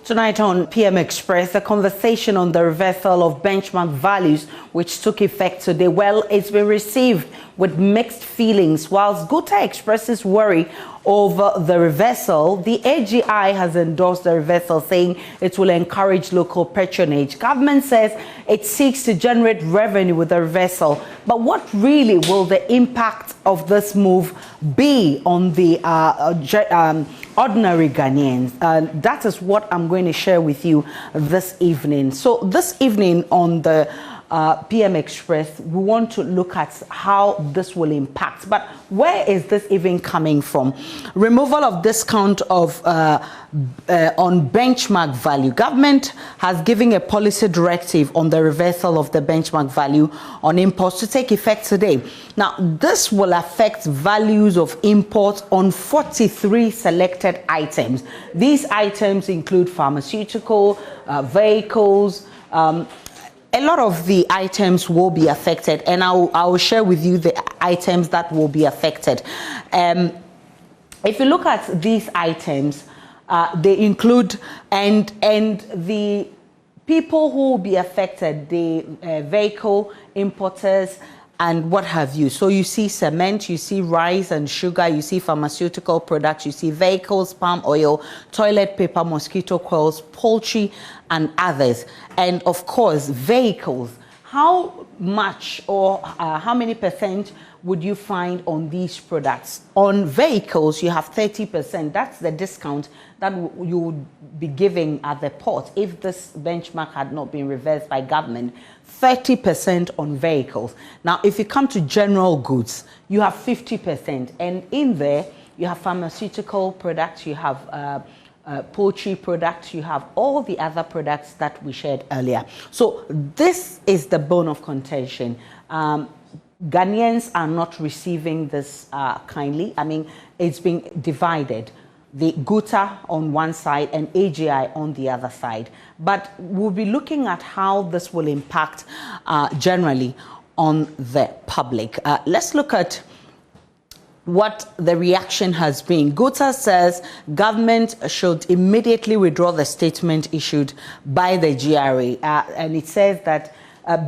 Tonight on PM Express, a conversation on the reversal of benchmark values which took effect today. Well, it's been received with mixed feelings. Whilst Guta expresses worry over the reversal, the AGI has endorsed the reversal, saying it will encourage local patronage. Government says it seeks to generate revenue with the reversal. But what really will the impact of this move be on the ordinary Ghanaians? That is what I'm going to share with you this evening. So this evening on the PM Express, we want to look at how this will impact. But where is this even coming from? Removal of discount of on benchmark value. Government has given a policy directive on the reversal of the benchmark value on imports to take effect today. Now, this will affect values of imports on 43 selected items. These items include pharmaceutical, vehicles. A lot of the items will be affected, and I'll share with you the items that will be affected. If you look at these items, they include, and the people who will be affected, the vehicle importers and what have you. So you see cement, you see rice and sugar, you see pharmaceutical products, you see vehicles, palm oil, toilet paper, mosquito coils, poultry and others. And of course, vehicles. How much or how many percent would you find on these products? On vehicles, you have 30%. That's the discount that you would be giving at the port if this benchmark had not been reversed by government. 30% on vehicles. Now, if you come to general goods, you have 50%. And in there, you have pharmaceutical products, you have poultry products, you have all the other products that we shared earlier. So this is the bone of contention. Ghanaians are not receiving this kindly. I mean, it's being divided. The Guta on one side and AGI on the other side. But we'll be looking at how this will impact generally on the public. Let's look at what the reaction has been. Guta says government should immediately withdraw the statement issued by the GRA. And it says that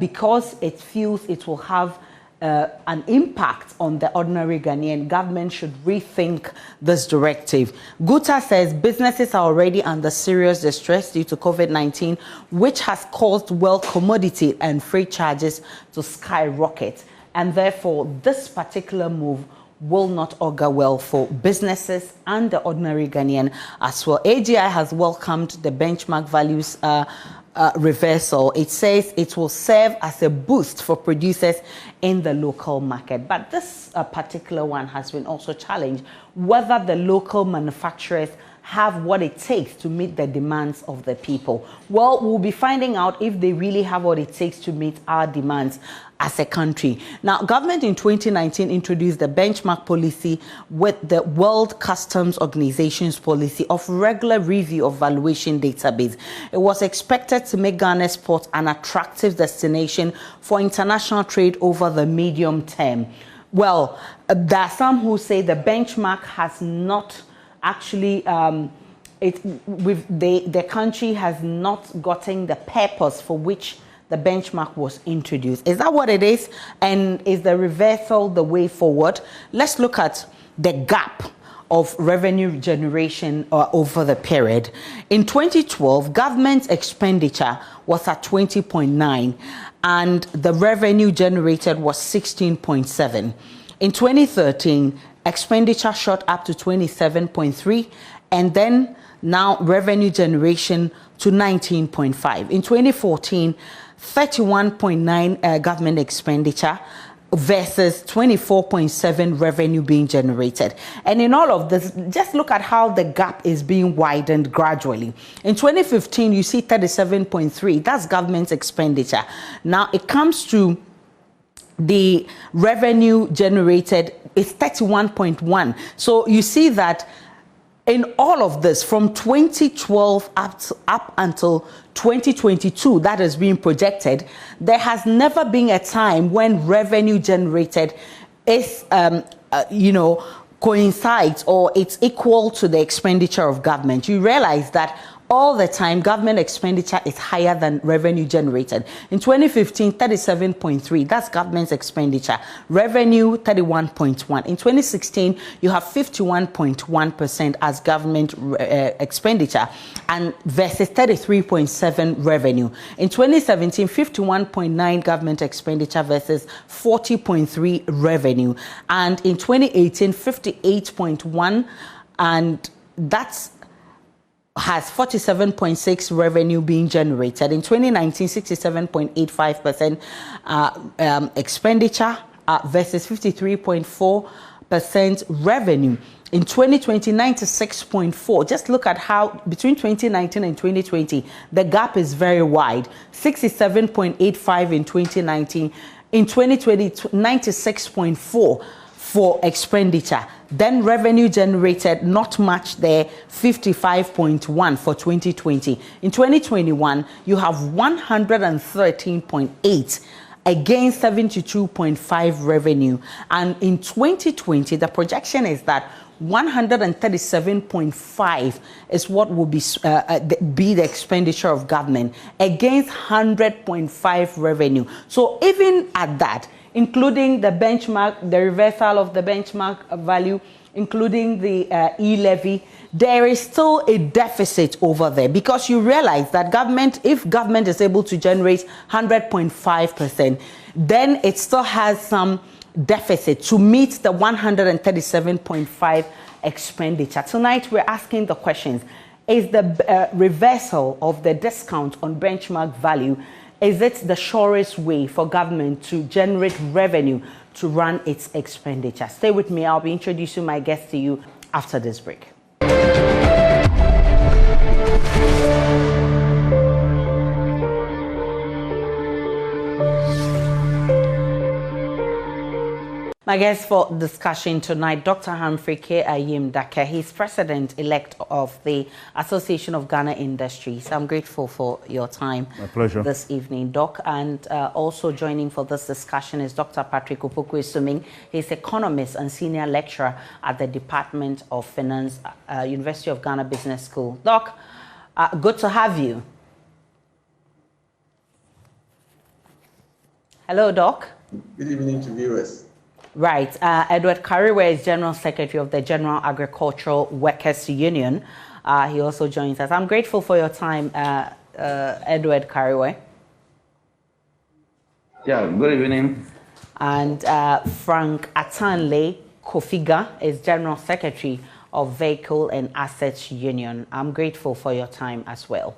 because it feels it will have an impact on the ordinary Ghanaian, government should rethink this directive. Guta says businesses are already under serious distress due to COVID-19, which has caused well commodity and freight charges to skyrocket. And therefore, this particular move will not augur well for businesses and the ordinary Ghanaian as well. AGI has welcomed the benchmark values reversal. It says it will serve as a boost for producers in the local market. But this particular one has been also challenged, whether the local manufacturers have what it takes to meet the demands of the people. Well, we'll be finding out if they really have what it takes to meet our demands as a country. Now, government in 2019 introduced the benchmark policy with the World Customs Organization's policy of regular review of valuation database. It was expected to make Ghana's port an attractive destination for international trade over the medium term. Well, there are some who say the benchmark has not actually, the country has not gotten the purpose for which the benchmark was introduced. Is that what it is? And is the reversal the way forward? Let's look at the gap of revenue generation over the period. In 2012, government expenditure was at 20.9 and the revenue generated was 16.7. In 2013, expenditure shot up to 27.3 and then now revenue generation to 19.5. In 2014, 31.9 government expenditure versus 24.7 revenue being generated. And in all of this, just look at how the gap is being widened gradually. In 2015, you see 37.3. That's government expenditure. Now it comes to the revenue generated is 31.1. So you see that in all of this, from 2012 up until 2022, that is being projected, there has never been a time when revenue generated is, coincides or it's equal to the expenditure of government. You realize that all the time, government expenditure is higher than revenue generated. In 2015, 37.3, that's government's expenditure. Revenue, 31.1. In 2016, you have 51.1% as government expenditure, and versus 33.7 revenue. In 2017, 51.9 government expenditure versus 40.3 revenue. And in 2018, 58.1, and that's has 47.6 revenue being generated. In 2019, 67.85% expenditure versus 53.4% revenue. In 2020, 96.4. Just look at how between 2019 and 2020, the gap is very wide. 67.85 in 2019. In 2020, 96.4 for expenditure. Then revenue generated, not much there, 55.1 for 2020. In 2021, you have 113.8 against 72.5 revenue. And in 2020, the projection is that 137.5 is what will be the expenditure of government against 100.5 revenue. So even at that, including the benchmark, the reversal of the benchmark value, including the e-levy, there is still a deficit over there, because you realize that if government is able to generate 100.5%, then it still has some deficit to meet the 137.5 expenditure. Tonight, we're asking the questions. Is the reversal of the discount on benchmark value, is it the surest way for government to generate revenue to run its expenditure? Stay with me. I'll be introducing my guest to you after this break. My guest for discussion tonight, Dr. Humphrey K. Ayim Dake. He's president-elect of the Association of Ghana Industries. I'm grateful for your time. My pleasure. This evening, Doc. And also joining for this discussion is Dr. Patrick Opoku-Esuming. He's economist and senior lecturer at the Department of Finance, University of Ghana Business School. Doc, good to have you. Hello, Doc. Good evening to viewers. Right. Edward Kariwe is General Secretary of the General Agricultural Workers Union. He also joins us. I'm grateful for your time, Edward Kariwe. Yeah, good evening. And Frank Atanle Kofiga is General Secretary of Vehicle and Assets Union. I'm grateful for your time as well.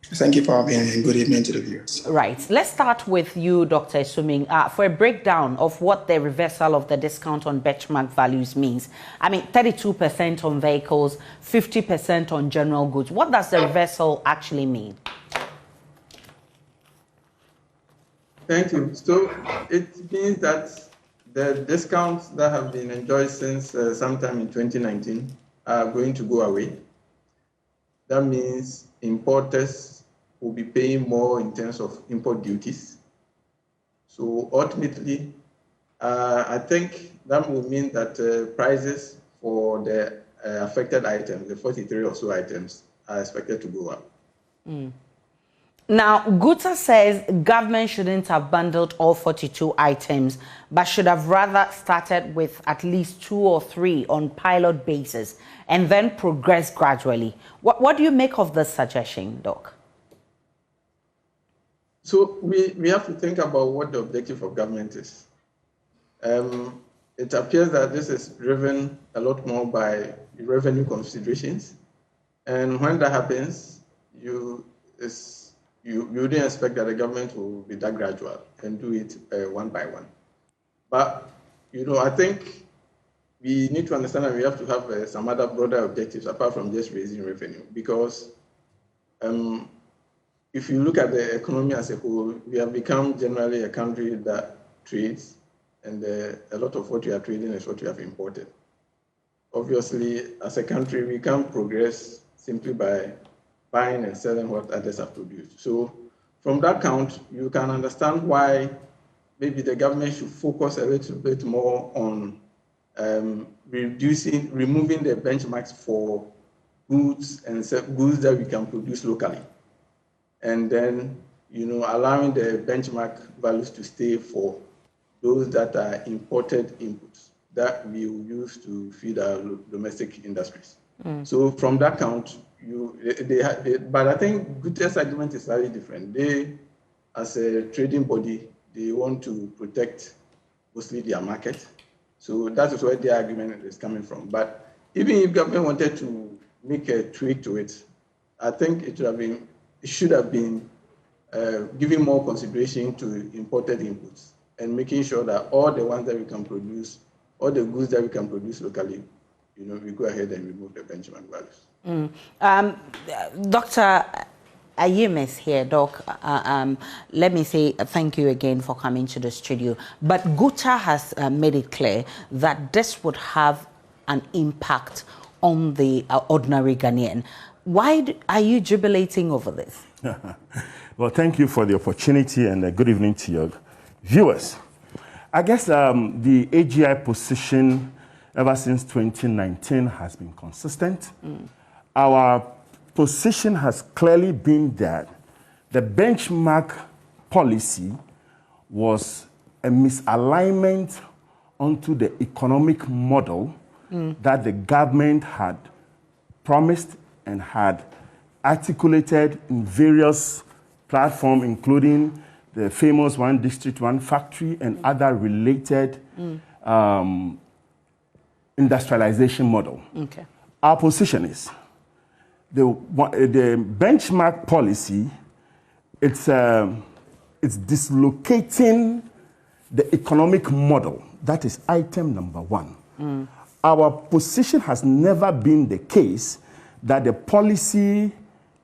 Thank you for having me, and good evening to the viewers. Right. Let's start with you, Dr. Esuming, for a breakdown of what the reversal of the discount on benchmark values means. I mean, 32% on vehicles, 50% on general goods. What does the reversal actually mean? Thank you. So it means that the discounts that have been enjoyed since sometime in 2019 are going to go away. That means importers will be paying more in terms of import duties. So ultimately, I think that will mean that prices for the affected items, the 43 or so items, are expected to go up. Now, Guta says government shouldn't have bundled all 42 items, but should have rather started with at least 2 or 3 on pilot basis and then progress gradually. What do you make of this suggestion, Doc? So we have to think about what the objective of government is. It appears that this is driven a lot more by revenue considerations. And when that happens, you wouldn't expect that the government will be that gradual and do it one by one. But, I think we need to understand that we have to have some other broader objectives apart from just raising revenue, because if you look at the economy as a whole, we have become generally a country that trades, and a lot of what we are trading is what we have imported. Obviously, as a country, we can't progress simply by buying and selling what others have produced. So from that count, you can understand why maybe the government should focus a little bit more on removing the benchmarks for goods and goods that we can produce locally. And then, allowing the benchmark values to stay for those that are imported inputs that we will use to feed our domestic industries. So from that count, but I think Guta's argument is slightly different. They, as a trading body, they want to protect mostly their market. So that is where the argument is coming from. But even if government wanted to make a tweak to it, I think it should have been giving more consideration to imported inputs and making sure that all the ones that we can produce, all the goods that we can produce locally, we go ahead and remove the benchmark values. Dr. Ayim is here, Doc. Let me say thank you again for coming to the studio. But Guta has made it clear that this would have an impact on the ordinary Ghanaian. Why are you jubilating over this? Well, thank you for the opportunity, and good evening to your viewers. I guess the AGI position ever since 2019 has been consistent. Our position has clearly been that the benchmark policy was a misalignment onto the economic model that the government had promised and had articulated in various platforms, including the famous One District, One Factory, and other related industrialization model. Okay. Our position is the benchmark policy, it's dislocating the economic model. That is item number one. Our position has never been the case that the policy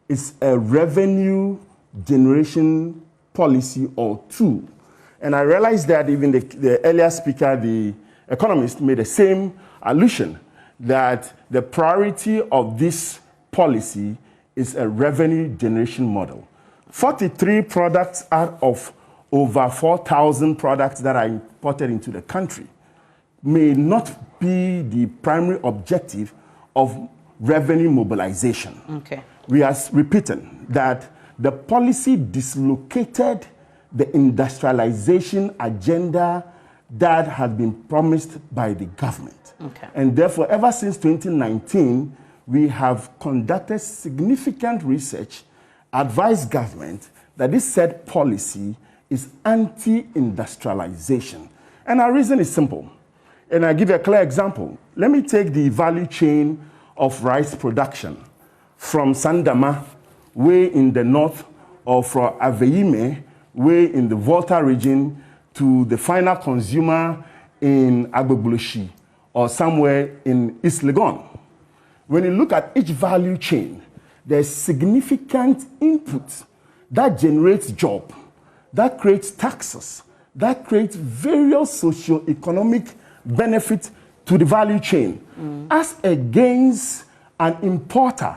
is a revenue generation policy or tool. And I realized that even the earlier speaker, the economist, made the same allusion that the priority of this policy is a revenue generation model. 43 products out of over 4,000 products that are imported into the country may not be the primary objective of revenue mobilization. Okay. We are repeating that the policy dislocated the industrialization agenda that had been promised by the government. Okay. And therefore, ever since 2019, we have conducted significant research, advised government that this said policy is anti-industrialization. And our reason is simple. And I'll give you a clear example. Let me take the value chain of rice production from Sandama, way in the north, or from Aveime, way in the Volta region, to the final consumer in Agbogbloshi or somewhere in East Legon. When you look at each value chain, there's significant input that generates job, that creates taxes, that creates various socio-economic benefits to the value chain, as against an importer.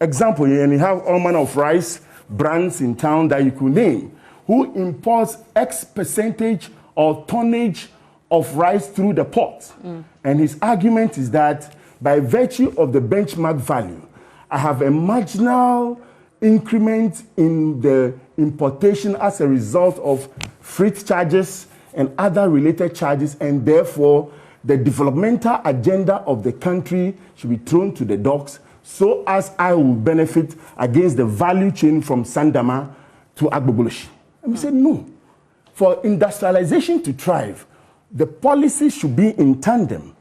Example, and you have all manner of rice brands in town that you could name, who imports X percentage or tonnage of rice through the port. And his argument is that by virtue of the benchmark value, I have a marginal increment in the importation as a result of freight charges and other related charges, and therefore the developmental agenda of the country should be thrown to the dogs so as I will benefit against the value chain from Sandama to Agbogbloshi. And we said no. For industrialization to thrive, the policy should be in tandem.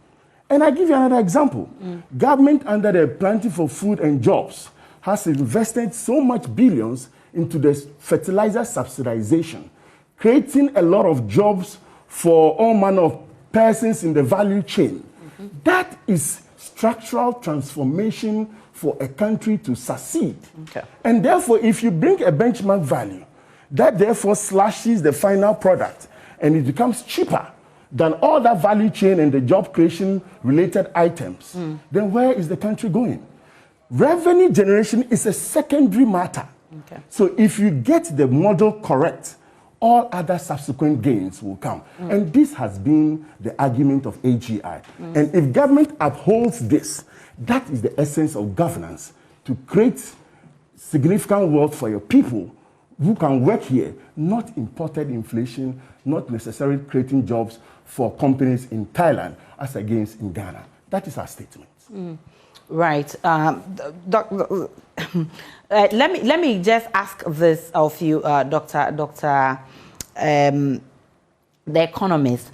And I give you another example. Government, under the Plenty for Food and Jobs, has invested so much billions into the fertilizer subsidization, creating a lot of jobs for all manner of persons in the value chain. That is structural transformation for a country to succeed. Okay. And therefore, if you bring a benchmark value, that therefore slashes the final product and it becomes cheaper than all that value chain and the job creation related items, then where is the country going? Revenue generation is a secondary matter. Okay. So if you get the model correct, all other subsequent gains will come. And this has been the argument of AGI. And if government upholds this, That is the essence of governance, to create significant wealth for your people who can work here, not imported inflation, not necessarily creating jobs for companies in Thailand as against in Ghana. That is our statement. Right. Let me just ask this of you, Dr. The economist.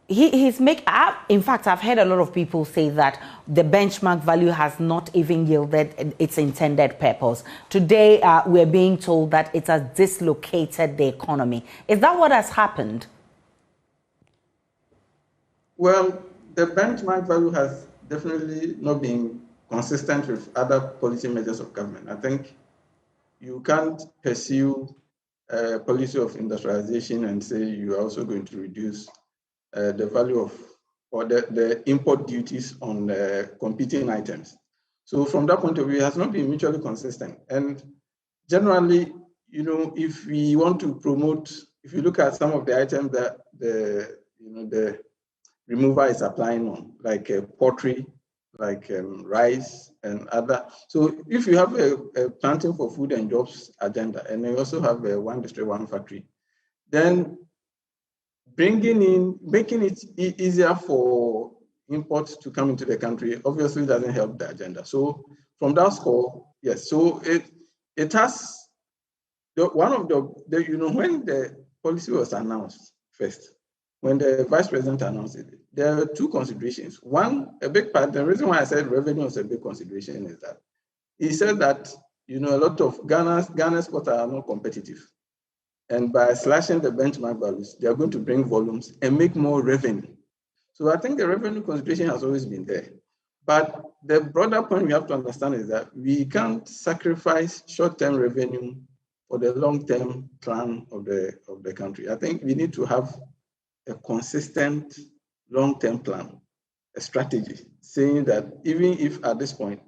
In fact, I've heard a lot of people say that the benchmark value has not even yielded its intended purpose. Today, we're being told that it has dislocated the economy. Is that what has happened? Well, the benchmark value has definitely not been consistent with other policy measures of government. I think you can't pursue a policy of industrialization and say you are also going to reduce the value of or the import duties on competing items. So from that point of view, it has not been mutually consistent. And generally, if we want to promote, if you look at some of the items that the remover is applying on, like poultry, like rice and other. So if you have a planting for food and jobs agenda, and you also have a one district, one factory, then making it easier for imports to come into the country obviously doesn't help the agenda. So from that score, yes. So it has one of the when the policy was announced first, when the vice president announced it, there are two considerations. One, a big part, the reason why I said revenue was a big consideration is that he said that a lot of Ghana's exports are not competitive. And by slashing the benchmark values, they are going to bring volumes and make more revenue. So I think the revenue consideration has always been there. But the broader point we have to understand is that we can't sacrifice short-term revenue for the long-term plan of the country. I think we need to have a consistent long-term plan, a strategy, saying that even if at this point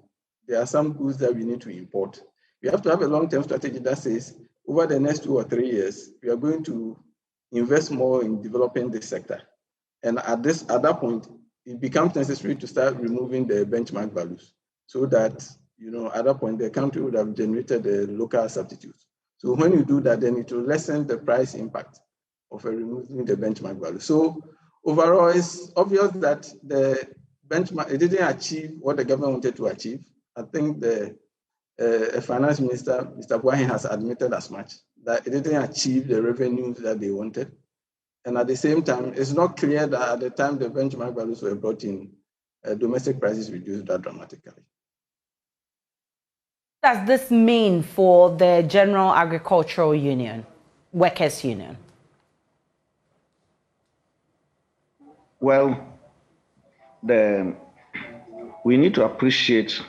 there are some goods that we need to import, we have to have a long-term strategy that says over the next 2 or 3 years, we are going to invest more in developing this sector. And at that point, it becomes necessary to start removing the benchmark values so that, at that point, the country would have generated the local substitutes. So when you do that, then it will lessen the price impact of removing the benchmark value. So overall, it's obvious that the benchmark, it didn't achieve what the government wanted to achieve. I think the finance minister, Mr. Boahen, has admitted as much, that it didn't achieve the revenues that they wanted. And at the same time, it's not clear that at the time the benchmark values were brought in, domestic prices reduced that dramatically. What does this mean for the General Agricultural Union, Workers' Union? Well, we need to appreciate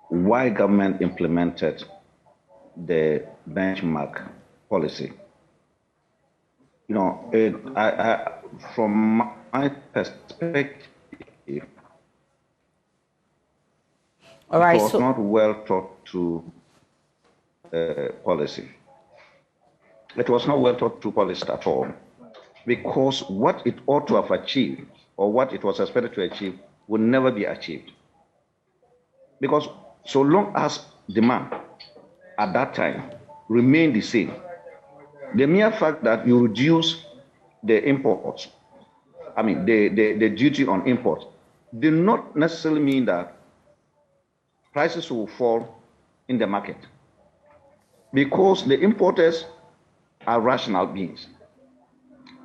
why government implemented the benchmark policy. From my perspective, all right, it was not well thought through policy. It was not well thought through policy at all, because what it ought to have achieved, or what it was expected to achieve, would never be achieved. Because so long as demand at that time remained the same, the mere fact that you reduce the imports, the duty on imports, did not necessarily mean that prices will fall in the market, because the importers are rational beings.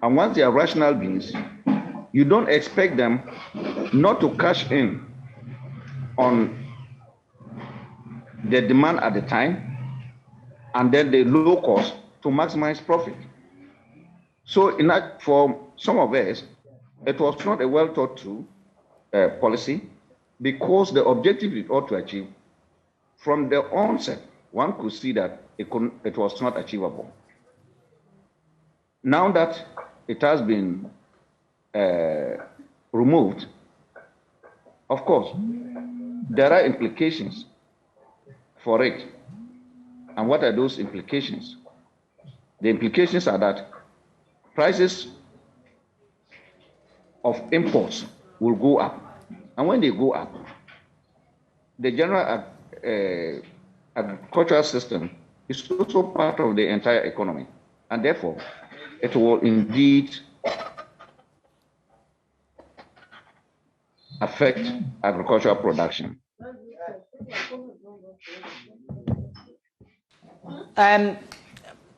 And once they are rational beings, you don't expect them not to cash in on the demand at the time and then the low cost to maximize profit. So for some of us, it was not a well thought through policy, because the objective it ought to achieve, from the onset, one could see that it was not achievable. Now that it has been removed, of course, there are implications for it. And what are those implications? The implications are that prices of imports will go up. And when they go up, the general agricultural system is also part of the entire economy, and therefore it will indeed affect agricultural production.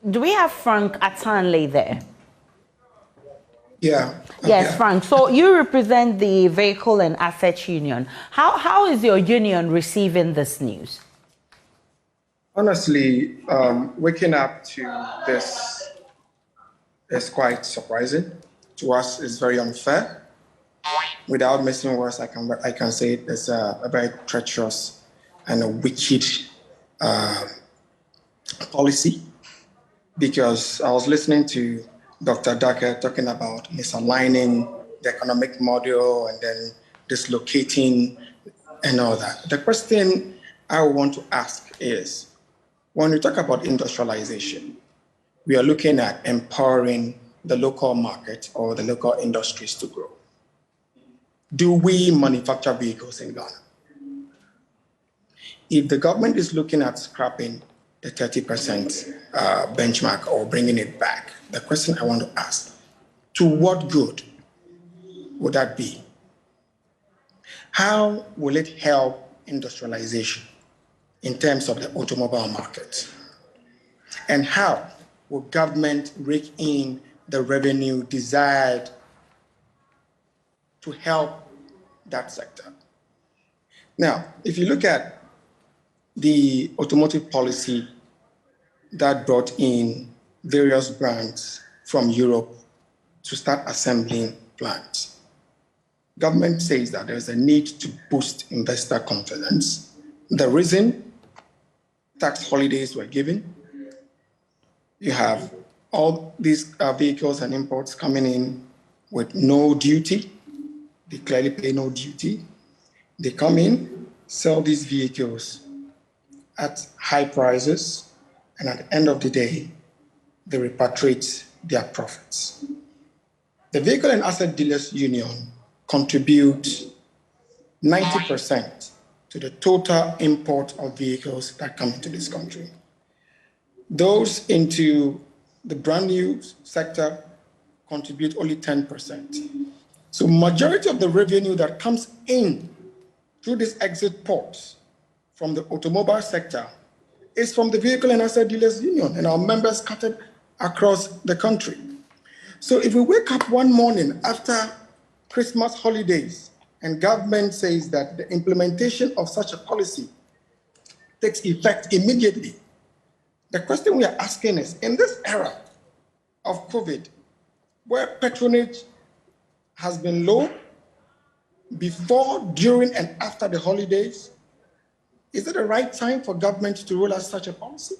Do we have Frank Atanle there? Yeah. Yes, Frank. So you represent the Vehicle and Asset Union. How is your union receiving this news? Honestly, waking up to this is quite surprising. To us, it's very unfair. Without missing words, I can say it's a very treacherous and a wicked policy, because I was listening to Dr. Daka talking about misaligning the economic model and then dislocating and all that. The question I want to ask is, when we talk about industrialization, we are looking at empowering the local market or the local industries to grow. Do we manufacture vehicles in Ghana? If the government is looking at scrapping the 30% benchmark or bringing it back, the question I want to ask, to what good would that be? How will it help industrialization in terms of the automobile market? And how will government rake in the revenue desired to help that sector? Now, if you look at the automotive policy that brought in various brands from Europe to start assembling plants, government says that there's a need to boost investor confidence. The reason tax holidays were given, you have all these vehicles and imports coming in with no duty. They clearly pay no duty. They come in, sell these vehicles at high prices, and at the end of the day, they repatriate their profits. The Vehicle and Asset Dealers Union contributes 90% to the total import of vehicles that come into this country. Those into the brand new sector contribute only 10%. So majority of the revenue that comes in through these exit ports from the automobile sector is from the Vehicle and Asset Dealers Union and our members scattered across the country. So if we wake up one morning after Christmas holidays and government says that the implementation of such a policy takes effect immediately, the question we are asking is, in this era of COVID, where patronage has been low before, during, and after the holidays, is it the right time for government to roll out such a policy?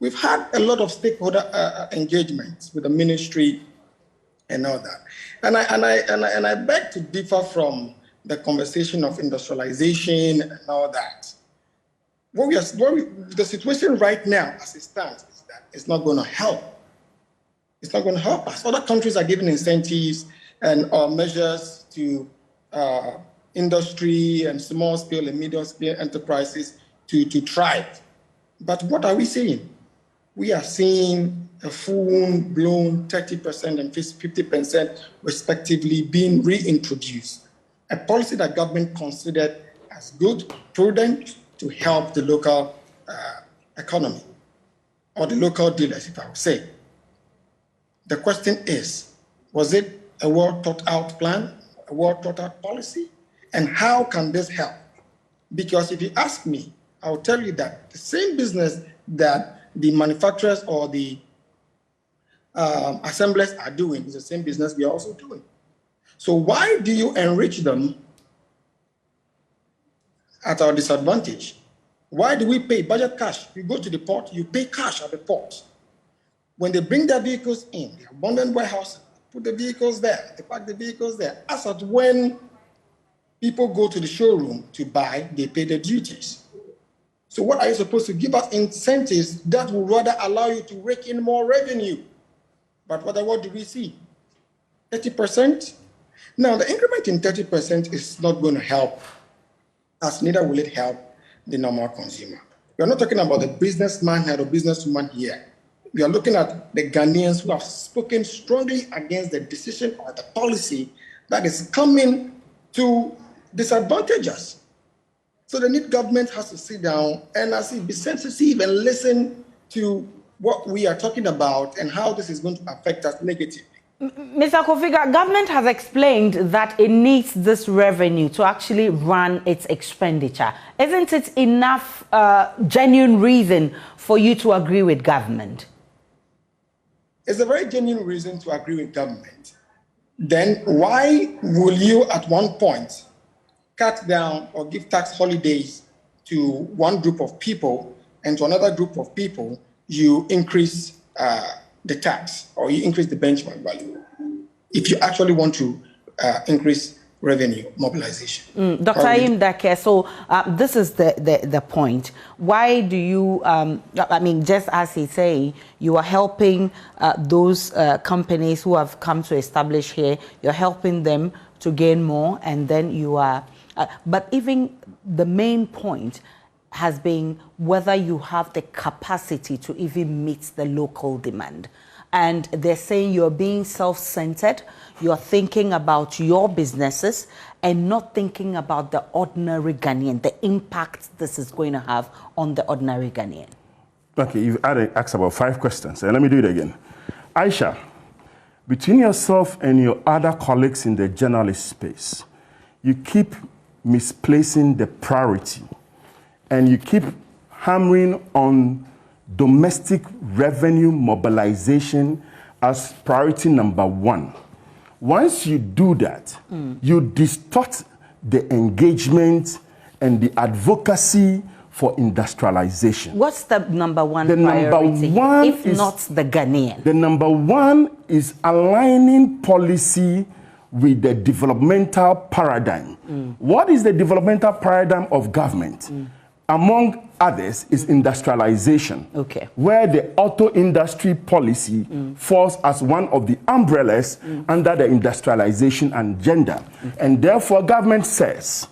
We've had a lot of stakeholder engagements with the ministry and all that. And I beg to differ from the conversation of industrialization and all that. The situation right now, as it stands, is that it's not going to help. It's not going to help us. Other countries are giving incentives and measures to industry and small scale and medium scale enterprises to thrive. But what are we seeing? We are seeing a full-blown 30% and 50% respectively being reintroduced. A policy that government considered as good, prudent, to help the local economy, or the local dealers, if I would say. The question is, was it a well-thought-out plan, a well-thought-out policy? And how can this help? Because if you ask me, I will tell you that the same business that the manufacturers or the assemblers are doing is the same business we are also doing. So why do you enrich them at our disadvantage? Why do we pay budget cash? You go to the port, you pay cash at the port. When they bring their vehicles in, the abandoned warehouse, put the vehicles there, they park the vehicles there. As at when people go to the showroom to buy, they pay the duties. So what are you supposed to give us incentives that will rather allow you to rake in more revenue? But what do we see? 30%? Now, the increment in 30% is not going to help as neither will it help the normal consumer. We are not talking about the businessman here or businesswoman here. We are looking at the Ghanaians who have spoken strongly against the decision or the policy that is coming to disadvantage us. So the new government has to sit down and be sensitive and listen to what we are talking about and how this is going to affect us negatively. Mr. Kofiga, government has explained that it needs this revenue to actually run its expenditure. Isn't it enough genuine reason for you to agree with government? It's a very genuine reason to agree with government. Then why will you at one point cut down or give tax holidays to one group of people and to another group of people you increase the tax or you increase the benchmark value if you actually want to increase revenue mobilization? Dr. Imdake, so this is the point. Why do you, I mean, just as he say, you are helping those companies who have come to establish here, you're helping them to gain more, and then you are, but even the main point has been whether you have the capacity to even meet the local demand. And they're saying you're being self-centered, you're thinking about your businesses and not thinking about the ordinary Ghanaian, the impact this is going to have on the ordinary Ghanaian. Okay, you've asked about 5 questions, and let me do it again. Aisha, between yourself and your other colleagues in the journalist space, you keep misplacing the priority, and you keep hammering on domestic revenue mobilization as priority number 1. Once you do that, you distort the engagement and the advocacy for industrialization. What's the number 1 the priority, number 1 if is, not the Ghanaian? The number 1 is aligning policy with the developmental paradigm. What is the developmental paradigm of government? Among others is industrialization, where the auto industry policy falls as one of the umbrellas under the industrialization agenda. And therefore, government says,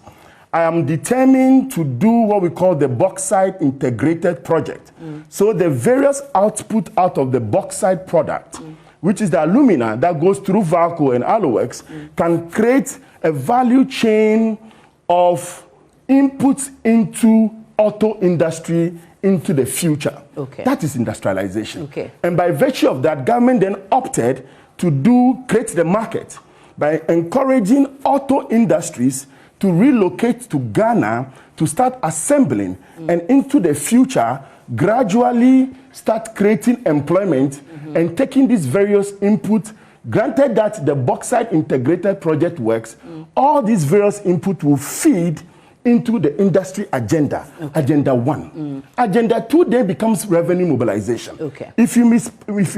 I am determined to do what we call the bauxite integrated project. So the various output out of the bauxite product, which is the alumina that goes through Valco and Aloex, can create a value chain of inputs into auto industry into the future. That is industrialization. And by virtue of that, government then opted to create the market by encouraging auto industries to relocate to Ghana to start assembling and into the future gradually start creating employment and taking these various inputs. Granted that the bauxite integrated project works, all these various inputs will feed into the industry agenda, agenda 1. Agenda 2 then becomes revenue mobilization. If you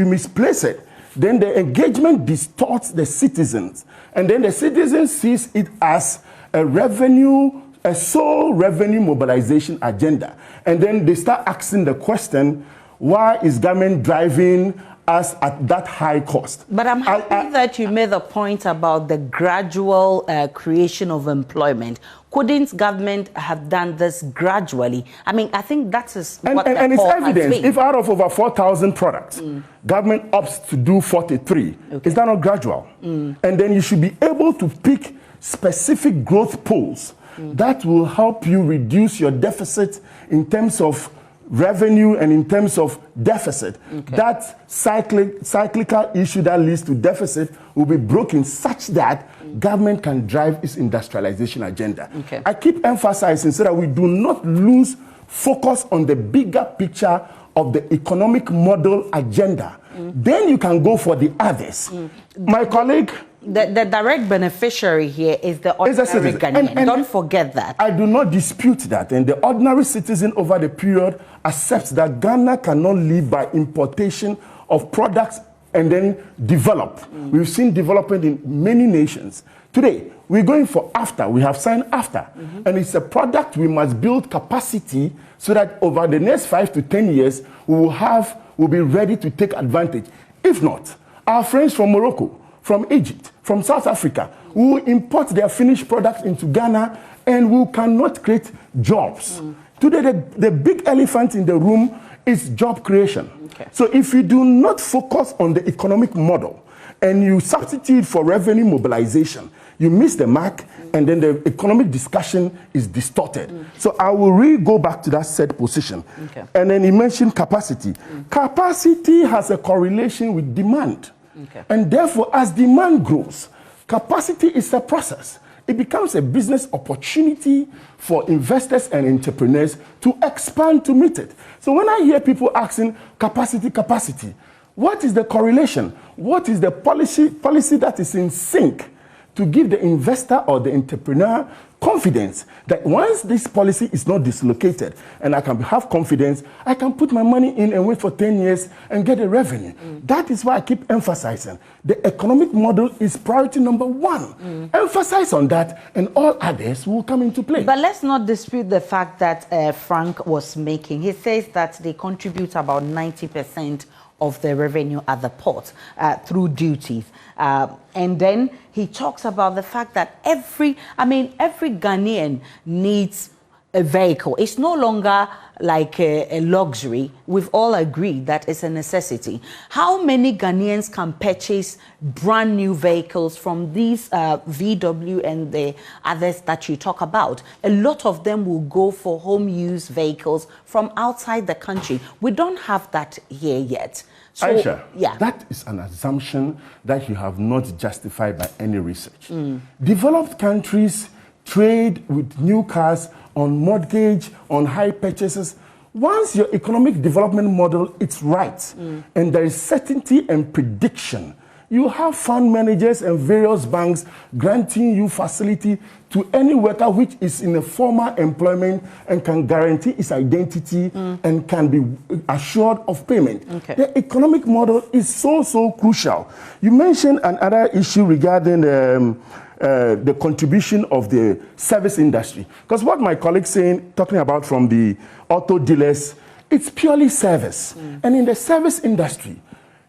misplace it, then the engagement distorts the citizens, and then the citizen sees it as a sole revenue mobilization agenda. And then they start asking the question, why is government driving us at that high cost? But I'm happy that you made the point about the gradual creation of employment. Couldn't government have done this gradually? I mean, I think that is what and it's evidence. If out of over 4,000 products, government opts to do 43, is that not gradual? And then you should be able to pick specific growth pools that will help you reduce your deficit in terms of revenue and in terms of deficit. That cyclical issue that leads to deficit will be broken such that government can drive its industrialization agenda. I keep emphasizing so that we do not lose focus on the bigger picture of the economic model agenda. Then you can go for the others. My colleague, the direct beneficiary here is the ordinary Ghanaian. And don't forget that. I do not dispute that. And the ordinary citizen over the period accepts that Ghana cannot live by importation of products and then develop. We've seen development in many nations. Today, we're going for AFTA. We have signed AFTA. And it's a product we must build capacity so that over the next 5 to 10 years, we'll be ready to take advantage. If not, our friends from Morocco, from Egypt, from South Africa who import their finished products into Ghana and who cannot create jobs. Today, the big elephant in the room is job creation. Okay. So if you do not focus on the economic model and you substitute for revenue mobilization, you miss the mark, and then the economic discussion is distorted. So I will really go back to that set position. Okay. And then you mentioned capacity. Capacity has a correlation with demand. Okay. And therefore, as demand grows, capacity is a process. It becomes a business opportunity for investors and entrepreneurs to expand to meet it. So when I hear people asking capacity, what is the correlation? What is the policy that is in sync to give the investor or the entrepreneur confidence that once this policy is not dislocated and I can have confidence, I can put my money in and wait for 10 years and get a revenue. That is why I keep emphasizing the economic model is priority number one. Emphasize on that and all others will come into play. But let's not dispute the fact that Frank was making. He says that they contribute about 90% of their revenue at the port through duties. And then he talks about the fact that every Ghanaian needs a vehicle. It's no longer like a luxury. We've all agreed that it's a necessity. How many Ghanaians can purchase brand new vehicles from these VW and the others that you talk about? A lot of them will go for home use vehicles from outside the country. We don't have that here yet. So, Aisha, yeah. that is an assumption that you have not justified by any research. Developed countries trade with new cars on mortgage, on high purchases. Once your economic development model is right, and there is certainty and prediction, you have fund managers and various banks granting you facility to any worker which is in a formal employment and can guarantee its identity and can be assured of payment. Okay. The economic model is so crucial. You mentioned another issue regarding the contribution of the service industry. Because what my colleagues saying, talking about from the auto dealers, it's purely service. And in the service industry,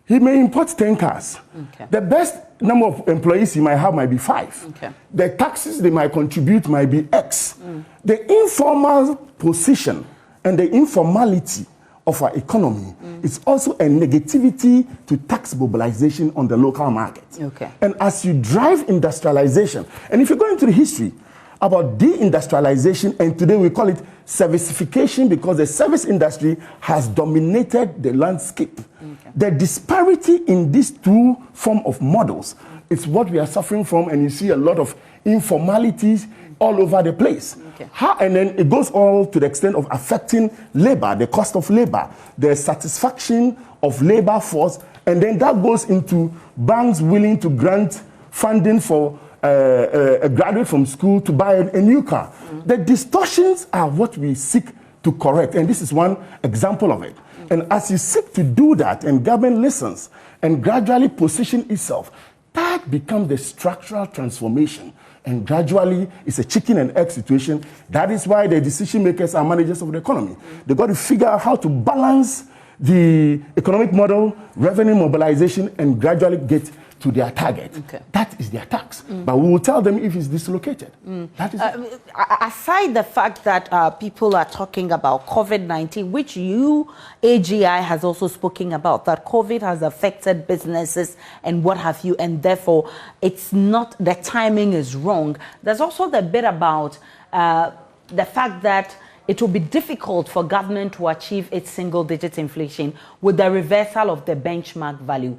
he may import 10 cars. Okay. The best number of employees he might have might be 5. Okay. The taxes they might contribute might be X. The informal position and the informality of our economy is also a negativity to tax mobilization on the local market. Okay. And as you drive industrialization, and if you go into the history about deindustrialization, and today we call it servicification because the service industry has dominated the landscape. Okay. The disparity in these two forms of models is what we are suffering from, and you see a lot of informalities all over the place. Okay. And then it goes all to the extent of affecting labor, the cost of labor, the satisfaction of labor force, and then that goes into banks willing to grant funding for a graduate from school to buy a new car. The distortions are what we seek to correct, and this is one example of it. And as you seek to do that, and government listens and gradually position itself, that becomes the structural transformation. And gradually, it's a chicken and egg situation. That is why the decision makers are managers of the economy. They've got to figure out how to balance the economic model, revenue mobilization, and gradually get to their target. Okay. That is their tax. But we will tell them if it's dislocated. That is it. Aside the fact that people are talking about COVID-19, which you, AGI, has also spoken about, that COVID has affected businesses and what have you, and therefore it's not, the timing is wrong. There's also the bit about the fact that it will be difficult for government to achieve its single-digit inflation with the reversal of the benchmark value.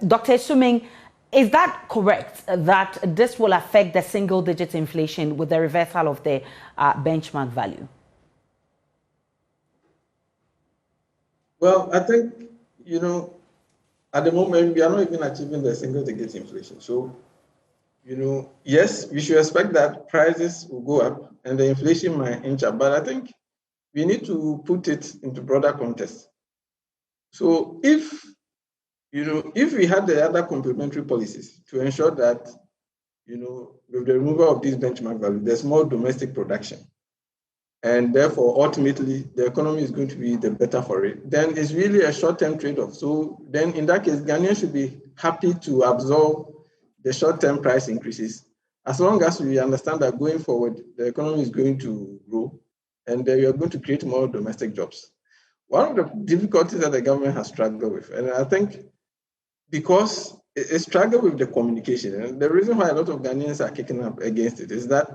Dr. Suming, is that correct, that this will affect the single-digit inflation with the reversal of the benchmark value? Well, I think, at the moment, we are not even achieving the single-digit inflation. So, yes, we should expect that prices will go up and the inflation might inch up. But I think we need to put it into broader context. So if we had the other complementary policies to ensure that, with the removal of this benchmark value, there's more domestic production, and therefore, ultimately, the economy is going to be the better for it, then it's really a short-term trade-off. So then in that case, Ghanaians should be happy to absorb the short-term price increases, as long as we understand that going forward, the economy is going to grow and we are going to create more domestic jobs. One of the difficulties that the government has struggled with, and I think because it struggled with the communication, and the reason why a lot of Ghanaians are kicking up against it is that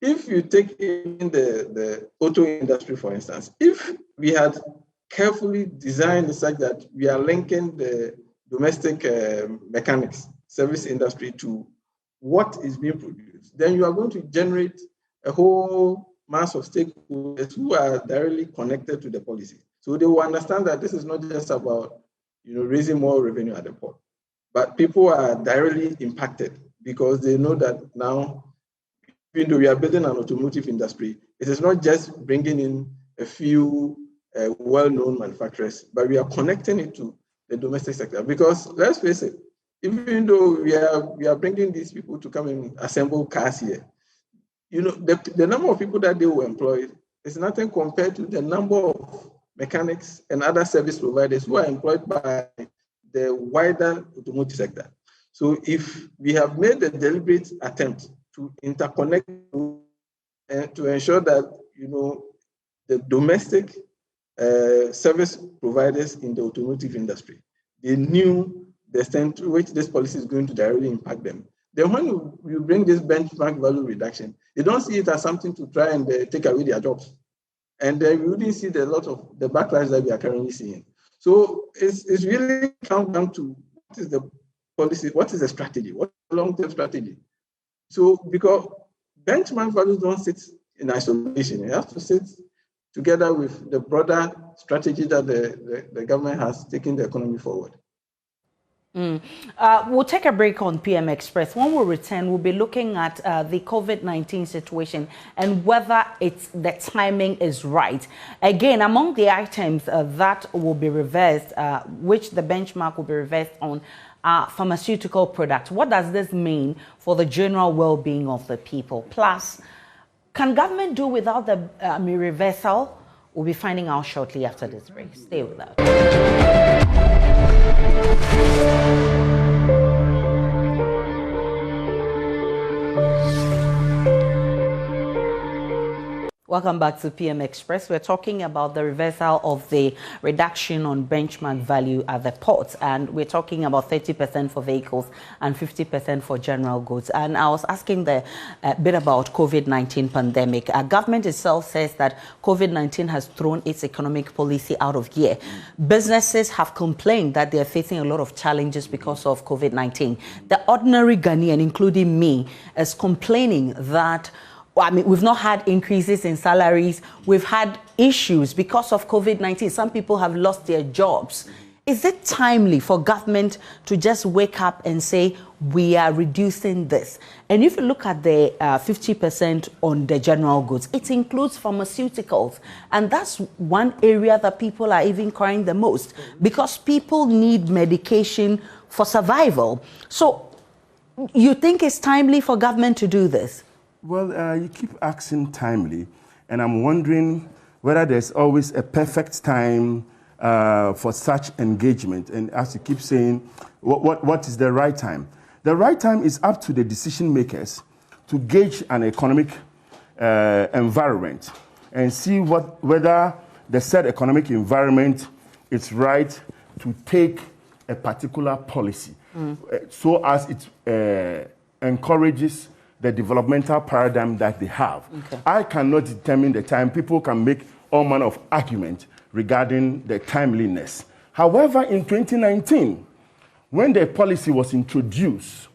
if you take in the auto industry, for instance, if we had carefully designed such that we are linking the domestic mechanics service industry to what is being produced, then you are going to generate a whole mass of stakeholders who are directly connected to the policy. So they will understand that this is not just about raising more revenue at the port, but people are directly impacted because they know that now, even though we are building an automotive industry, it is not just bringing in a few well-known manufacturers, but we are connecting it to the domestic sector. Because let's face it, even though we are bringing these people to come and assemble cars here, the number of people that they will employ is nothing compared to the number of mechanics and other service providers who are employed by the wider automotive sector. So if we have made a deliberate attempt to interconnect and to ensure that the domestic service providers in the automotive industry, they knew the extent to which this policy is going to directly impact them. Then when you bring this benchmark value reduction, they don't see it as something to try and take away their jobs. And then we wouldn't see a lot of the backlash that we are currently seeing. So it's really come down to what is the policy, what is the strategy, what is the long-term strategy? So because benchmark values don't sit in isolation, it has to sit together with the broader strategy that the government has taken the economy forward. We'll take a break on PM Express. When we return, we'll be looking at the COVID-19 situation and whether the timing is right. Again, among the items that will be reversed, which the benchmark will be reversed on, pharmaceutical products. What does this mean for the general well-being of the people? Plus, can government do without the reversal? We'll be finding out shortly after this break. Stay with us. Welcome back to PM Express. We're talking about the reversal of the reduction on benchmark value at the ports, and we're talking about 30% for vehicles and 50% for general goods. And I was asking a bit about COVID-19 pandemic. Our government itself says that COVID-19 has thrown its economic policy out of gear. Businesses have complained that they are facing a lot of challenges because of COVID-19. The ordinary Ghanaian, including me, is complaining that we've not had increases in salaries. We've had issues because of COVID-19. Some people have lost their jobs. Is it timely for government to just wake up and say, we are reducing this? And if you look at the 50% on the general goods, it includes pharmaceuticals. And that's one area that people are even crying the most because people need medication for survival. So you think it's timely for government to do this? Well, you keep asking timely, and I'm wondering whether there's always a perfect time for such engagement. And as you keep saying, what is the right time? The right time is up to the decision makers to gauge an economic environment and see whether the said economic environment is right to take a particular policy so as it encourages the developmental paradigm that they have. Okay. I cannot determine the time. People can make all manner of argument regarding the timeliness. However, in 2019, when the policy was introduced,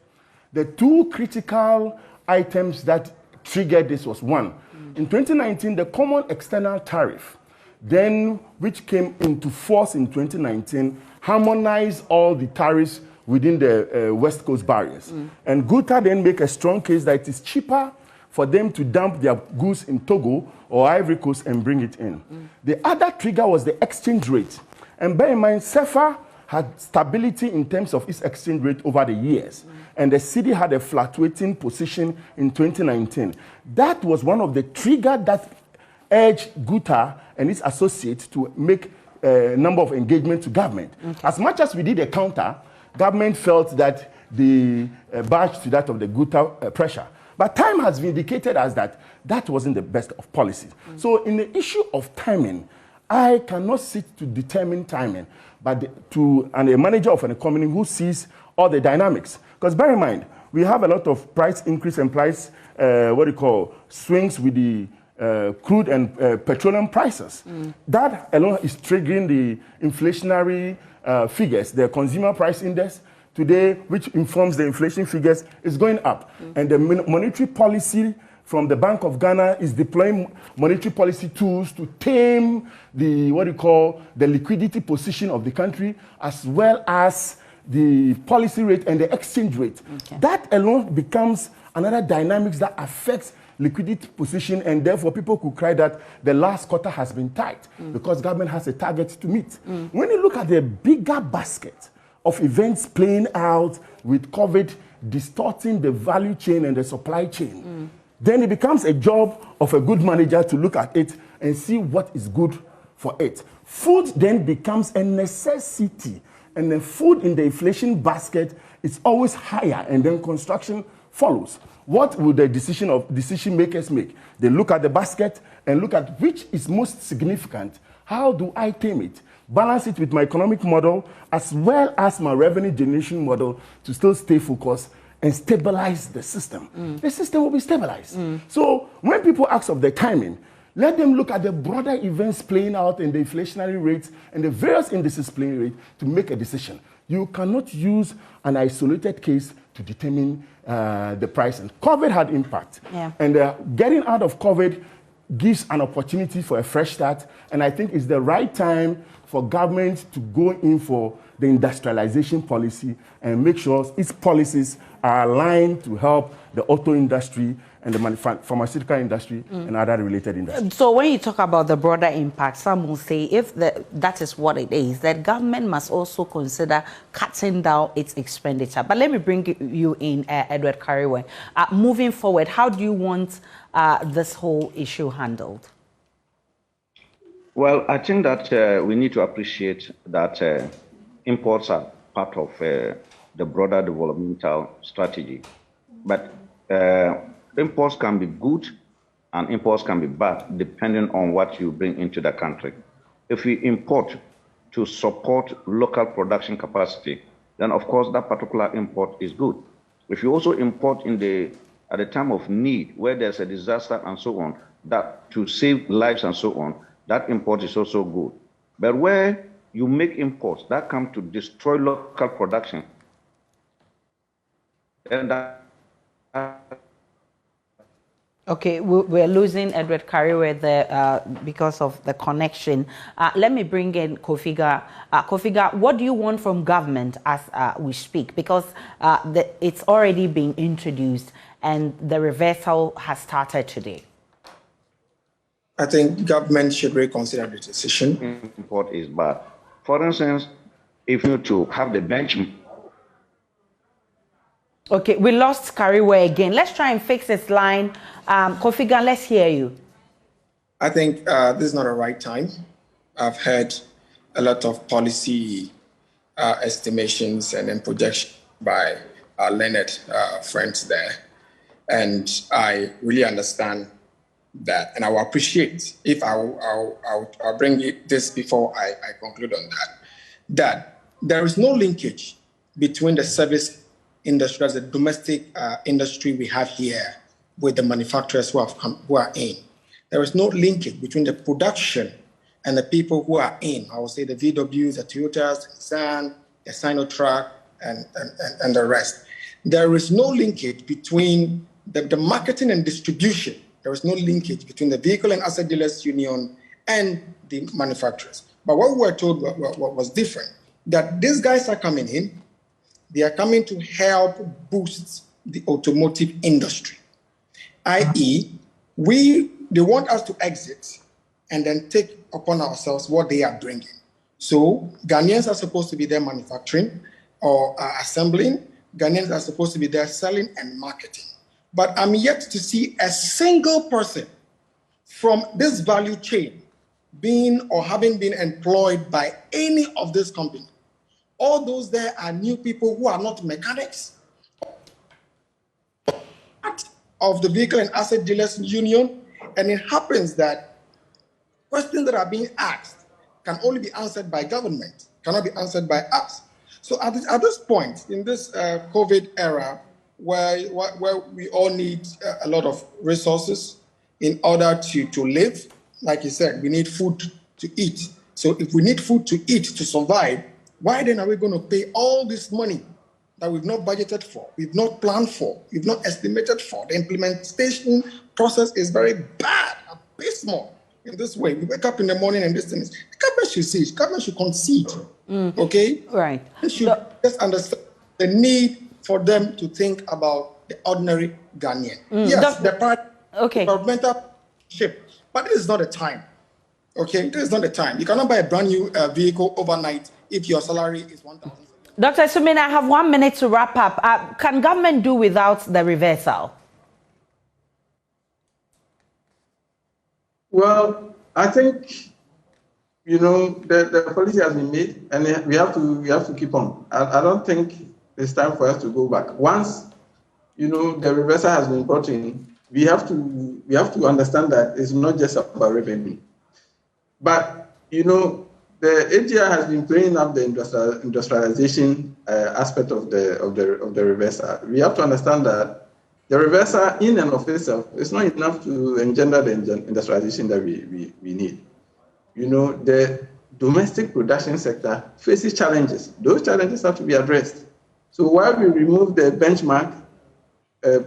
the two critical items that triggered this was one. In 2019, the common external tariff, then which came into force in 2019, harmonized all the tariffs within the West Coast barriers. And Guta then make a strong case that it is cheaper for them to dump their goods in Togo or Ivory Coast and bring it in. The other trigger was the exchange rate. And bear in mind, CFA had stability in terms of its exchange rate over the years. And the city had a fluctuating position in 2019. That was one of the triggers that urged Guta and its associates to make a number of engagements to government. As much as we did a counter, government felt that the badge to that of the gutta pressure. But time has vindicated us that that wasn't the best of policies. So in the issue of timing, I cannot sit to determine timing, but a manager of an economy who sees all the dynamics. Because bear in mind, we have a lot of price increase and price, swings with the crude and petroleum prices. That alone is triggering the inflationary figures. The consumer price index today, which informs the inflation figures, is going up. And the monetary policy from the Bank of Ghana is deploying monetary policy tools to tame the, the liquidity position of the country, as well as the policy rate and the exchange rate. Okay. That alone becomes another dynamics that affects liquidity position, and therefore people could cry that the last quarter has been tight because government has a target to meet. When you look at the bigger basket of events playing out with COVID distorting the value chain and the supply chain, then it becomes a job of a good manager to look at it and see what is good for it. Food then becomes a necessity, and the food in the inflation basket is always higher, and then construction follows. What will the decision makers make? They look at the basket and look at which is most significant. How do I tame it? Balance it with my economic model as well as my revenue generation model to still stay focused and stabilize the system. The system will be stabilized. So when people ask of the timing, let them look at the broader events playing out in the inflationary rates and the various indices playing rate to make a decision. You cannot use an isolated case to determine the price. And COVID had impact. Yeah. And getting out of COVID gives an opportunity for a fresh start. And I think it's the right time for government to go in for the industrialization policy and make sure its policies are aligned to help the auto industry and the pharmaceutical industry and other related industries. So when you talk about the broader impact, some will say if that is what it is, that government must also consider cutting down its expenditure. But let me bring you in, Edward Kariwe. Moving forward, how do you want this whole issue handled? Well, I think that we need to appreciate that imports are part of the broader developmental strategy. But imports can be good and imports can be bad depending on what you bring into the country. If we import to support local production capacity, then of course that particular import is good. If you also import at the time of need, where there's a disaster and so on, that to save lives and so on, that import is also good. But where you make imports that come to destroy local production, and Okay, we're losing Edward Kariwe there because of the connection. Let me bring in Kofiga. Kofiga, what do you want from government as we speak? Because it's already been introduced and the reversal has started today. I think government should reconsider the decision. Import is bad. For instance, if you to have the bench. Okay, we lost Kariwe again. Let's try and fix this line. Kofiga, let's hear you. I think this is not a right time. I've heard a lot of policy estimations and then projections by our learned friends there. And I really understand that. And I will appreciate if I'll bring this before I conclude on that there is no linkage between the service industry as the domestic industry we have here with the manufacturers who are in. There is no linkage between the production and the people who are in. I would say the VWs, the Toyotas, the Nissan, the Sinotruk, and the rest. There is no linkage between the marketing and distribution. There is no linkage between the Vehicle and Asset Dealers Union and the manufacturers. But what we were told was different, that these guys are coming in, they are coming to help boost the automotive industry, i.e., they want us to exit and then take upon ourselves what they are bringing. So Ghanaians are supposed to be there manufacturing or assembling. Ghanaians are supposed to be there selling and marketing. But I'm yet to see a single person from this value chain being or having been employed by any of this company. All those there are new people who are not mechanics, of the Vehicle and Asset Dealers Union, and it happens that questions that are being asked can only be answered by government, cannot be answered by us. So at this point, in this COVID era, where we all need a lot of resources in order to live, like you said, we need food to eat. So if we need food to eat to survive, why then are we going to pay all this money that we've not budgeted for, we've not planned for, we've not estimated for? The implementation process is very bad, abysmal in this way. We wake up in the morning and this thing is, the government should see it, government should concede, okay? Right. They should just understand the need for them to think about the ordinary Ghanaian. Yes, the developmental ship, but this is not the time. Okay, this is not the time. You cannot buy a brand new vehicle overnight if your salary is 1,000. Dr. Sumin, I have 1 minute to wrap up. Can government do without the reversal? Well, I think, the policy has been made, and we have to keep on. I don't think it's time for us to go back. Once, the reversal has been brought in, we have to understand that it's not just about revenue. But, the AGR has been playing up the industrialization aspect of the reversal. We have to understand that the reversal in and of itself is not enough to engender the industrialization that we need. The domestic production sector faces challenges. Those challenges have to be addressed. So while we remove the benchmark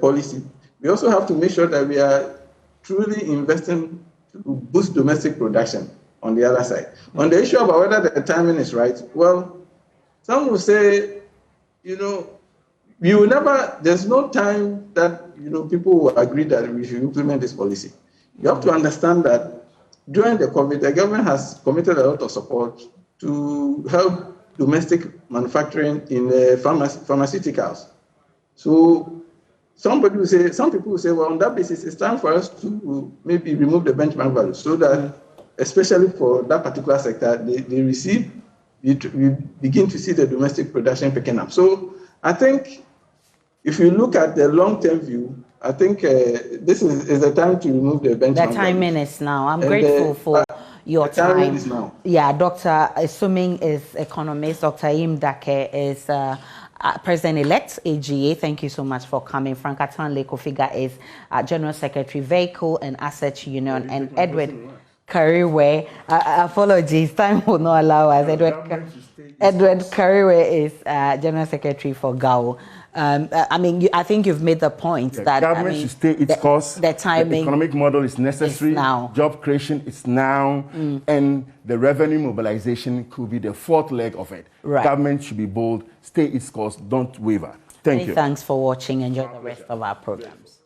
policy, we also have to make sure that we are truly investing to boost domestic production on the other side. On the issue about whether the timing is right, well, some will say, we will never, there's no time that, people will agree that we should implement this policy. You have to understand that during the COVID, the government has committed a lot of support to help domestic manufacturing in pharmaceuticals. So some people will say, well, on that basis, it's time for us to maybe remove the benchmark value so that, especially for that particular sector, we begin to see the domestic production picking up. So I think if you look at the long-term view, I think this is the time to remove the benchmark. The timing is now. I'm grateful for your time. Is now. Yeah, Dr. Suming is economist. Dr. Im Dake is President-elect AGA. Thank you so much for coming. Frank Atanle Kofiga is General Secretary, Vehicle and Asset Union, and Edward Kariwe. Apologies, time will not allow us. Edward Kariwe is General Secretary for GAO. I think you've made the point that government should stay its course. The timing, the economic model is necessary. Now. Job creation is now, and the revenue mobilization could be the fourth leg of it. Right. Government should be bold, stay its course, don't waver. Thank you. Thanks for watching. Enjoy the rest of our programs.